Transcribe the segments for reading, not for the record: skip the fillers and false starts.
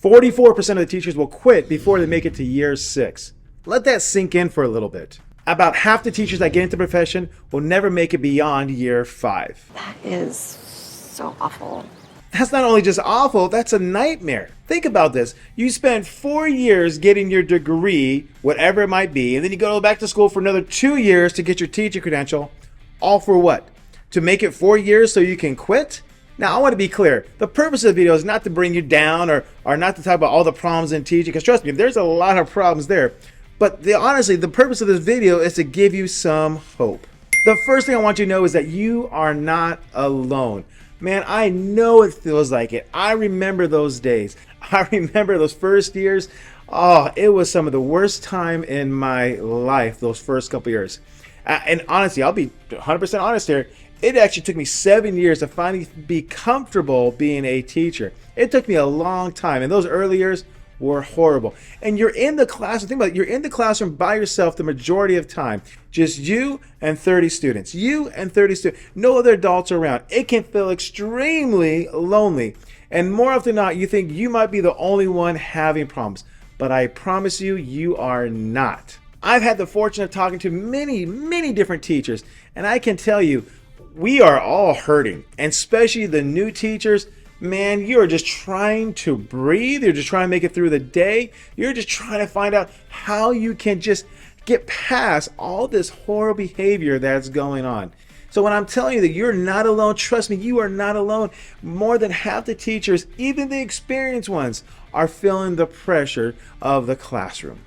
44% of the teachers will quit before they make it to year 6. Let that sink in for a little bit. About half the teachers that get into the profession will never make it beyond year 5. That is so awful. That's not only just awful, that's a nightmare. Think about this. You spend 4 years getting your degree, whatever it might be, and then you go back to school for another 2 years to get your teaching credential. All for what? To make it 4 years so you can quit? Now, I want to be clear. The purpose of the video is not to bring you down or not to talk about all the problems in teaching, because trust me, there's a lot of problems there. But honestly, the purpose of this video is to give you some hope. The first thing I want you to know is that you are not alone. Man, I know it feels like it. I remember those days. I remember those first years. Oh, it was some of the worst time in my life, those first couple years. And honestly, I'll be 100% honest here. It actually took me 7 years to finally be comfortable being a teacher. It took me a long time, and those early years were horrible. And you're in the classroom, think about it, you're in the classroom by yourself the majority of time. Just you and 30 students. You and 30 students. No other adults around. It can feel extremely lonely. And more often than not, you think you might be the only one having problems. But I promise you, you are not. I've had the fortune of talking to many different teachers, and I can tell you, we are all hurting, and especially the new teachers. Man, you are just trying to breathe. You're just trying to make it through the day. You're just trying to find out how you can just get past all this horrible behavior that's going on. So when I'm telling you that you're not alone, trust me, you are not alone. More than half the teachers, even the experienced ones, are feeling the pressure of the classroom.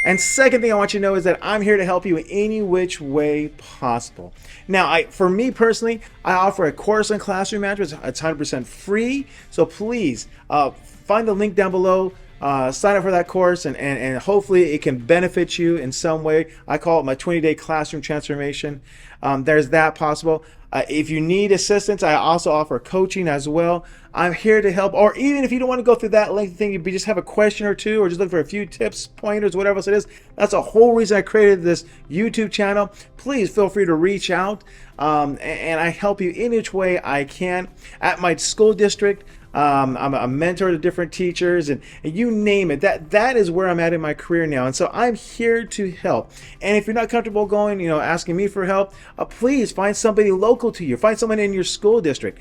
And second thing I want you to know is that I'm here to help you in any which way possible. Now, for me personally, I offer a course on classroom management. It's 100% free. So please find the link down below. Sign up for that course, and hopefully it can benefit you in some way. I call it my 20-day classroom transformation. There's that possible. If you need assistance, I also offer coaching as well. I'm here to help. Or even if you don't want to go through that lengthy thing, you just have a question or two, or just look for a few tips, pointers, whatever else it is. That's a whole reason I created this YouTube channel. Please feel free to reach out, and I help you in each way I can. At my school district, I'm a mentor to different teachers, and you name it. That is where I'm at in my career now, and so I'm here to help. And if you're not comfortable going, asking me for help, please find somebody local to you. Find someone in your school district.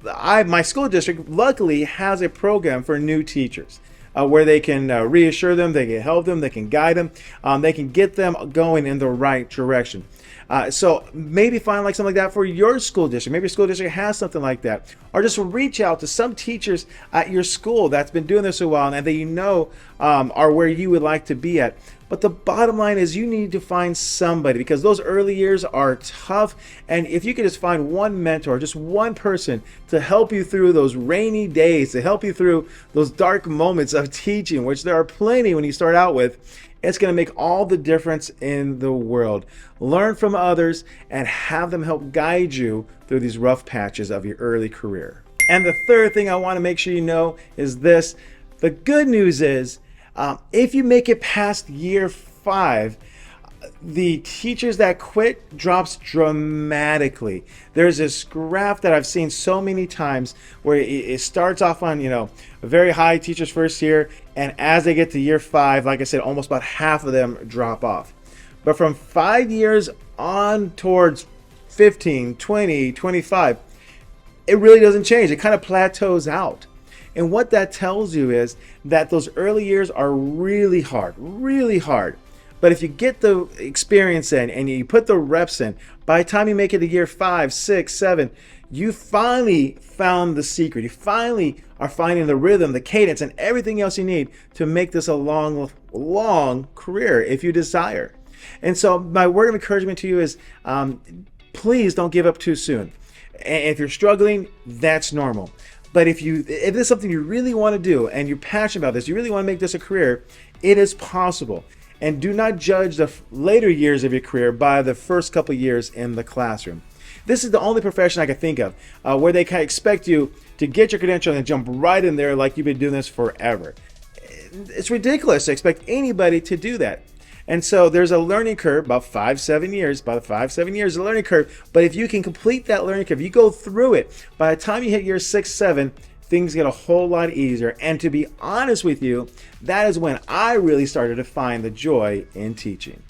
My school district luckily has a program for new teachers. Where they can reassure them, they can help them, they can guide them, they can get them going in the right direction. So maybe find something like that for your school district. Maybe your school district has something like that. Or just reach out to some teachers at your school that's been doing this a while and that you know are where you would like to be at. But the bottom line is you need to find somebody, because those early years are tough. And if you could just find one mentor, just one person to help you through those rainy days, to help you through those dark moments of teaching, which there are plenty when you start out with, it's going to make all the difference in the world. Learn from others and have them help guide you through these rough patches of your early career. And the third thing I want to make sure you know is this. The good news is, if you make it past year 5, the teachers that quit drops dramatically. There's this graph that I've seen so many times where it starts off on, a very high teachers first year, and as they get to year 5, like I said, almost about half of them drop off. But from 5 years on towards 15, 20, 25, it really doesn't change. It kind of plateaus out. And what that tells you is that those early years are really hard, really hard. But if you get the experience in and you put the reps in, by the time you make it to year 5, 6, 7, you finally found the secret. You finally are finding the rhythm, the cadence, and everything else you need to make this a long career if you desire. And so my word of encouragement to you is please don't give up too soon. And if you're struggling, that's normal. But if this is something you really want to do and you're passionate about this, you really want to make this a career, it is possible. And do not judge the later years of your career by the first couple years in the classroom. This is the only profession I can think of where they kind of expect you to get your credential and jump right in there like you've been doing this forever. It's ridiculous to expect anybody to do that. And so there's a learning curve, about 5-7 years, a learning curve. But if you can complete that learning curve, you go through it, by the time you hit year 6, 7, things get a whole lot easier. And to be honest with you, that is when I really started to find the joy in teaching.